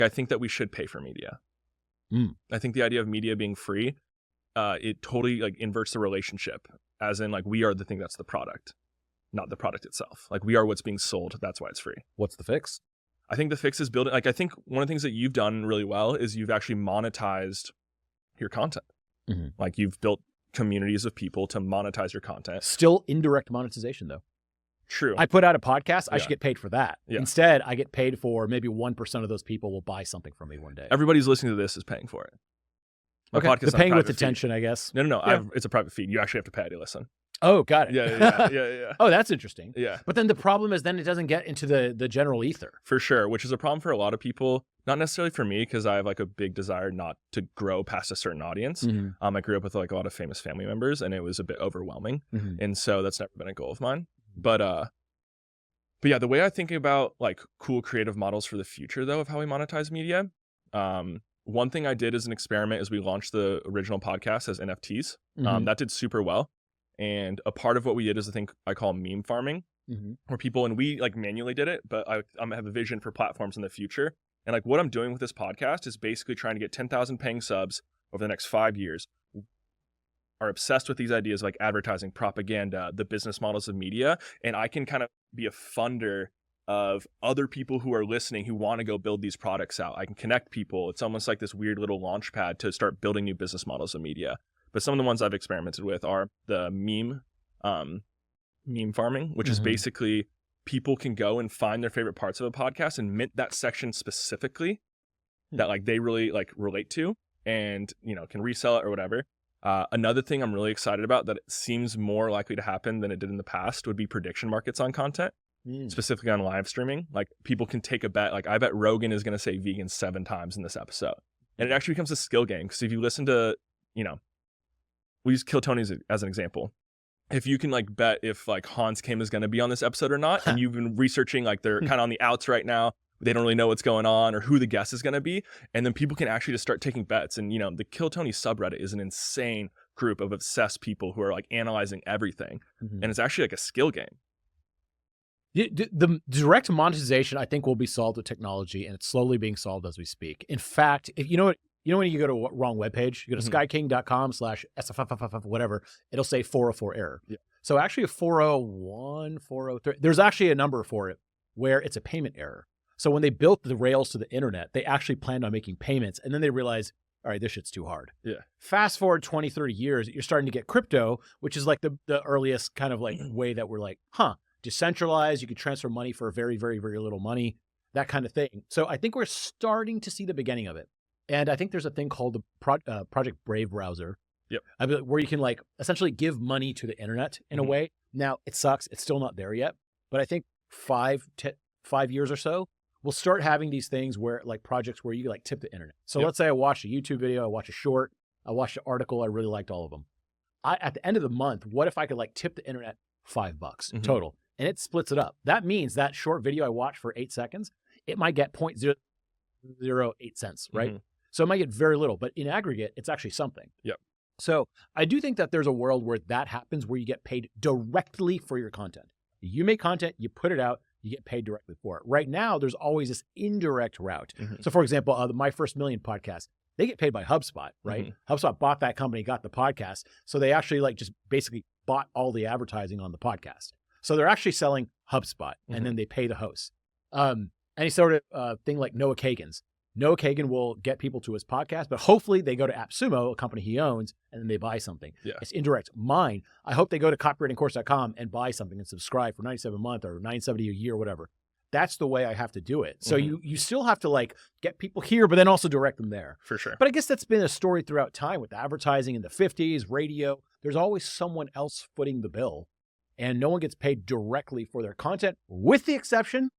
I think that we should pay for media. I think the idea of media being free, it totally like inverts the relationship, as in like we are the thing that's the product, not the product itself. Like we are what's being sold. That's why it's free. What's the fix? I think the fix is building, like I think one of the things that you've done really well is you've actually monetized your content. Like you've built communities of people to monetize your content. Still indirect monetization though. True. I put out a podcast, I should get paid for that. Yeah. Instead, I get paid for maybe 1% of those people will buy something from me one day. Everybody's listening to this is paying for it. My Okay, podcast the is on a paying with private feed. attention, I guess. No. Yeah. It's a private feed. You actually have to pay to listen. Oh, got it. Yeah. Oh, that's interesting. Yeah, But then the problem is then it doesn't get into the general ether. for sure. Which is a problem for a lot of people. Not necessarily for me, because I have like a big desire not to grow past a certain audience. I grew up with like a lot of famous family members, and it was a bit overwhelming. And so that's never been a goal of mine. But yeah, the way I think about like cool creative models for the future though of how we monetize media, one thing I did as an experiment is we launched the original podcast as NFTs. That did super well. And a part of what we did is a thing I call meme farming, where people, and we like manually did it, but I have a vision for platforms in the future. And like what I'm doing with this podcast is basically trying to get 10,000 paying subs over the next 5 years, are obsessed with these ideas like advertising, propaganda, the business models of media. And I can kind of be a funder of other people who are listening who want to go build these products out. I can connect people. It's almost like this weird little launch pad to start building new business models of media. But some of the ones I've experimented with are the meme farming, which is basically people can go and find their favorite parts of a podcast and mint that section specifically that like they really like relate to, and can resell it or whatever. Another thing I'm really excited about that it seems more likely to happen than it did in the past would be prediction markets on content, specifically on live streaming. Like people can take a bet. Like I bet Rogan is going to say vegan 7 times in this episode, and it actually becomes a skill game, because if you listen to, we use Kill Tony as an example. If you can like bet if like Hans Kim is going to be on this episode or not, and you've been researching like they're kind of on the outs right now, they don't really know what's going on or who the guest is going to be, and then people can actually just start taking bets. And the Kill Tony subreddit is an insane group of obsessed people who are like analyzing everything, and it's actually like a skill game. The direct monetization, I think, will be solved with technology, and it's slowly being solved as we speak. In fact, if when you go to a wrong webpage, you go to skyking.com/SFFFF, whatever, it'll say 404 error. Yeah. So actually a 401, 403, there's actually a number for it where it's a payment error. So when they built the rails to the internet, they actually planned on making payments, and then they realized, all right, this shit's too hard. Yeah. Fast forward 20, 30 years, you're starting to get crypto, which is like the earliest kind of like way that we're like, decentralized, you can transfer money for very, very, very little money, that kind of thing. So I think we're starting to see the beginning of it. And I think there's a thing called the Project Brave browser. Yep. Where you can like essentially give money to the internet in a way. Now it sucks. It's still not there yet, but I think 5 years or so, we'll start having these things where like projects where you like tip the internet. So let's say I watched a YouTube video, I watched a short, I watched an article, I really liked all of them. At the end of the month, what if I could like tip the internet $5 total, and it splits it up? That means that short video I watched for 8 seconds, it might get 0.008 cents, right? So it might get very little, but in aggregate, it's actually something. Yep. So I do think that there's a world where that happens, where you get paid directly for your content. You make content, you put it out, you get paid directly for it. Right now, there's always this indirect route. So for example, the My First Million podcast, they get paid by HubSpot, right? HubSpot bought that company, got the podcast. So they actually like just basically bought all the advertising on the podcast. So they're actually selling HubSpot, and then they pay the hosts. Any sort of thing like Noah Kagan's. Noah Kagan will get people to his podcast, but hopefully they go to AppSumo, a company he owns, and then they buy something. Yeah. It's indirect. Mine, I hope they go to copywritingcourse.com and buy something and subscribe for $97 a month or $970 a year, whatever. That's the way I have to do it. So you still have to like get people here, but then also direct them there. For sure. But I guess that's been a story throughout time with advertising in the 50s, radio. There's always someone else footing the bill, and no one gets paid directly for their content, with the exception,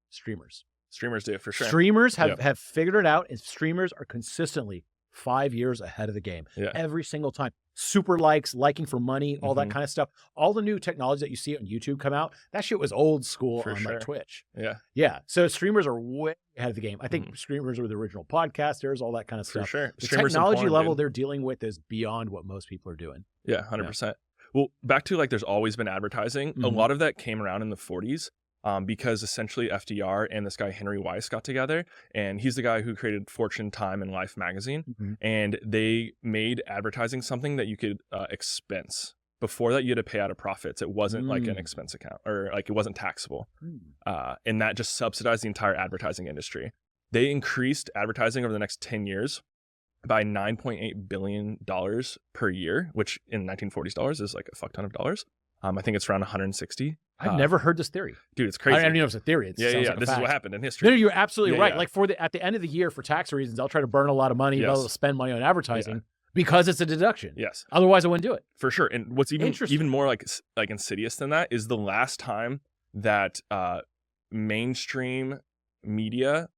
streamers. Streamers do, for sure. Streamers have figured it out, and streamers are consistently 5 years ahead of the game. Every single time. Super likes, liking for money, all that kind of stuff. All the new technology that you see on YouTube come out, that shit was old school on like Twitch. Yeah. So streamers are way ahead of the game. I think streamers are the original podcasters, all that kind of stuff. For sure. The technology level they're dealing with is beyond what most people are doing. Yeah, 100%. Well, back to like there's always been advertising. A lot of that came around in the 40s. because essentially FDR and this guy Henry Weiss got together, and he's the guy who created Fortune, Time, and Life magazine, and they made advertising something that you could expense. Before that, you had to pay out of profits. It wasn't like an expense account, or like it wasn't taxable, and that just subsidized the entire advertising industry. They increased advertising over the next 10 years by $9.8 billion per year, which in 1940s dollars is like a fuck ton of dollars. I think it's around 160. I've never heard this theory. Dude, it's crazy. I don't even know if it's a theory. It yeah. Like this fact. is what happened in history. No, you're absolutely right. Like at the end of the year, for tax reasons, I'll try to burn a lot of money, but I'll spend money on advertising because it's a deduction. Yes. Otherwise, I wouldn't do it. For sure. And what's even more like insidious than that is the last time that mainstream media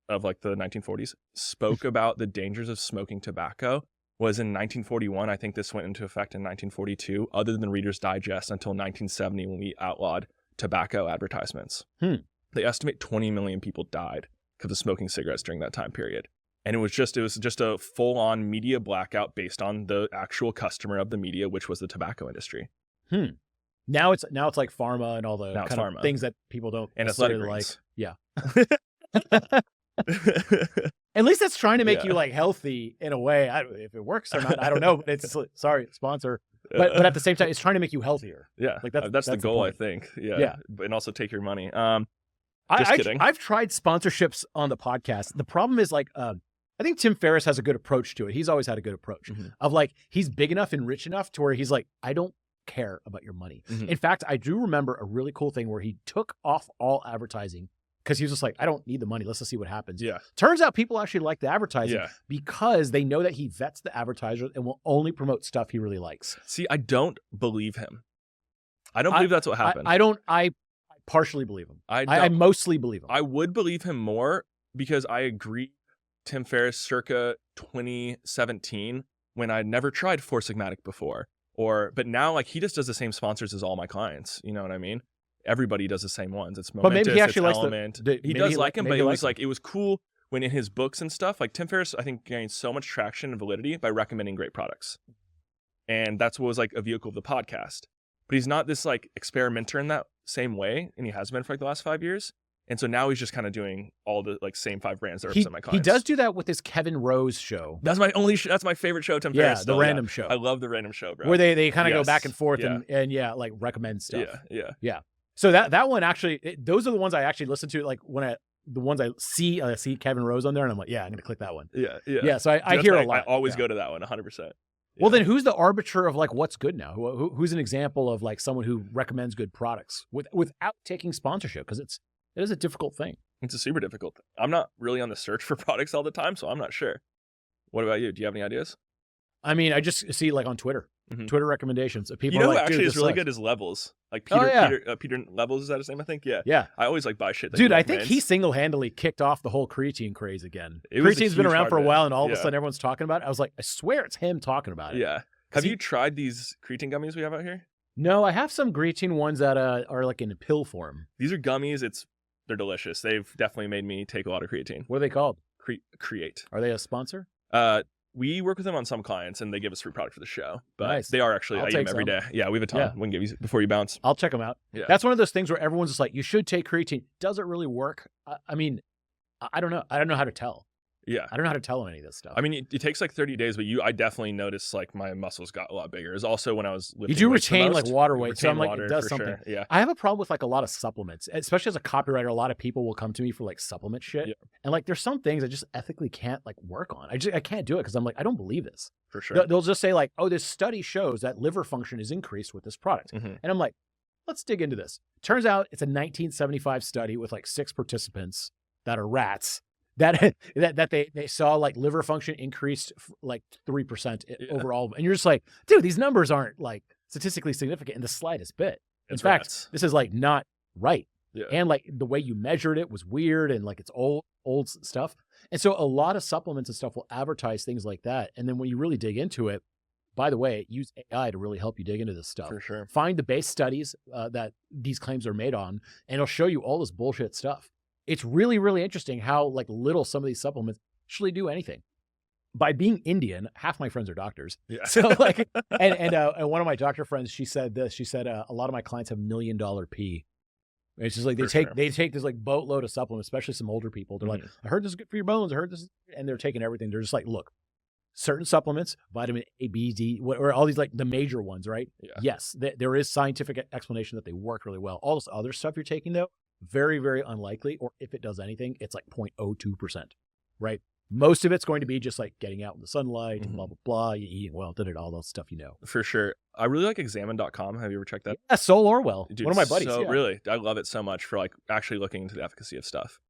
of like the 1940s spoke about the dangers of smoking tobacco was in 1941. I think this went into effect in 1942, other than Reader's Digest, until 1970 when we outlawed tobacco advertisements. They estimate 20 million people died because of smoking cigarettes during that time period. And it was just a full-on media blackout based on the actual customer of the media, which was the tobacco industry. Now it's like pharma and all the kind of things that people don't and necessarily like. Yeah. At least that's trying to make you like healthy in a way. If it works or not, I don't know. But it's sorry, sponsor. But at the same time, it's trying to make you healthier. Yeah, like that's the goal, I think. Yeah, and also take your money. Just kidding. I've tried sponsorships on the podcast. The problem is like, I think Tim Ferriss has a good approach to it. He's always had a good approach of like, he's big enough and rich enough to where he's like, I don't care about your money. In fact, I do remember a really cool thing where he took off all advertising because he was just like, I don't need the money. Let's just see what happens. Yeah. Turns out people actually like the advertising because they know that he vets the advertisers and will only promote stuff he really likes. See, I don't believe him. I don't believe that's what happened. I partially believe him. I mostly believe him. I would believe him more because I agree. Tim Ferriss circa 2017 when I'd never tried Four Sigmatic before, but now like he just does the same sponsors as all my clients. You know what I mean? Everybody does the same ones. It's Momentous, but maybe he actually likes Element. He does like him, but it was like it was cool when in his books and stuff. Like Tim Ferriss, I think gained so much traction and validity by recommending great products, and that's what was like a vehicle of the podcast. But he's not this like experimenter in that same way, and he has been for like the last 5 years. And so now he's just kind of doing all the like same 5 brands that represent my clients. He does do that with his Kevin Rose show. That's my only. That's my favorite show. Tim Ferriss. The random show. I love the random show, bro. Where they kind of go back and forth and like recommend stuff. Yeah. So that one actually, those are the ones I actually listen to. Like the ones I see Kevin Rose on there, and I'm like, yeah, I'm gonna click that one. Yeah. So I hear a lot. I always go to that one, 100%. Well, then who's the arbiter of like what's good now? Who's an example of like someone who recommends good products without taking sponsorship? Because it is a difficult thing. It's a super difficult thing. I'm not really on the search for products all the time, so I'm not sure. What about you? Do you have any ideas? I mean, I just see like on Twitter, Twitter recommendations of people. You know, who like, actually is really good as Levels. Like Peter Levels, is that his name? I think. Yeah. I always like buy shit. Dude, I think he single-handedly kicked off the whole creatine craze again. Creatine's been around for a while, and all of a sudden everyone's talking about it. I was like, I swear it's him talking about it. Yeah. Have you tried these creatine gummies we have out here? No, I have some creatine ones that are like in a pill form. These are gummies. They're delicious. They've definitely made me take a lot of creatine. What are they called? Create. Are they a sponsor? We work with them on some clients, and they give us free product for the show. But nice. They are actually, I eat them every day. Yeah, we have a ton. Yeah. We can give you before you bounce. I'll check them out. Yeah. That's one of those things where everyone's just like, you should take creatine. Does it really work? I mean, I don't know. I don't know how to tell. Yeah. I don't know how to tell on any of this stuff. I mean, it takes like 30 days, but I definitely noticed like my muscles got a lot bigger. It's also when I was lifting. You do retain like water weight, so I'm like, it does something. Sure. Yeah. I have a problem with like a lot of supplements, especially as a copywriter. A lot of people will come to me for like supplement shit, and like there's some things I just ethically can't like work on. I can't do it because I'm like, I don't believe this. For sure. They'll just say like, oh, this study shows that liver function is increased with this product, and I'm like, let's dig into this. Turns out it's a 1975 study with like 6 participants that are rats. That they saw like liver function increased like 3% overall, and you're just like, dude, these numbers aren't like statistically significant in the slightest bit. In fact, this is like not right. Yeah. And like the way you measured it was weird, and like it's old stuff. And so a lot of supplements and stuff will advertise things like that, and then when you really dig into it, by the way, use AI to really help you dig into this stuff. For sure. Find the base studies that these claims are made on, and it'll show you all this bullshit stuff. It's really, really interesting how like little some of these supplements actually do anything. By being Indian, half my friends are doctors. Yeah. So like, and one of my doctor friends, she said this. She said a lot of my clients have $1 million pee. It's just like they take this like boatload of supplements, especially some older people. They're like, I heard this is good for your bones. I heard this, and they're taking everything. They're just like, look, certain supplements, vitamin A, B, D, or all these like the major ones, right? Yeah. Yes, there is scientific explanation that they work really well. All this other stuff you're taking though, very, very unlikely. Or if it does anything, it's like 0.02%, right? Most of it's going to be just like getting out in the sunlight and blah, blah, blah. You eating well, all those stuff, For sure. I really like examine.com. Have you ever checked that? Yeah, Sol Orwell, Dude, one of my buddies. So really, I love it so much for like actually looking into the efficacy of stuff.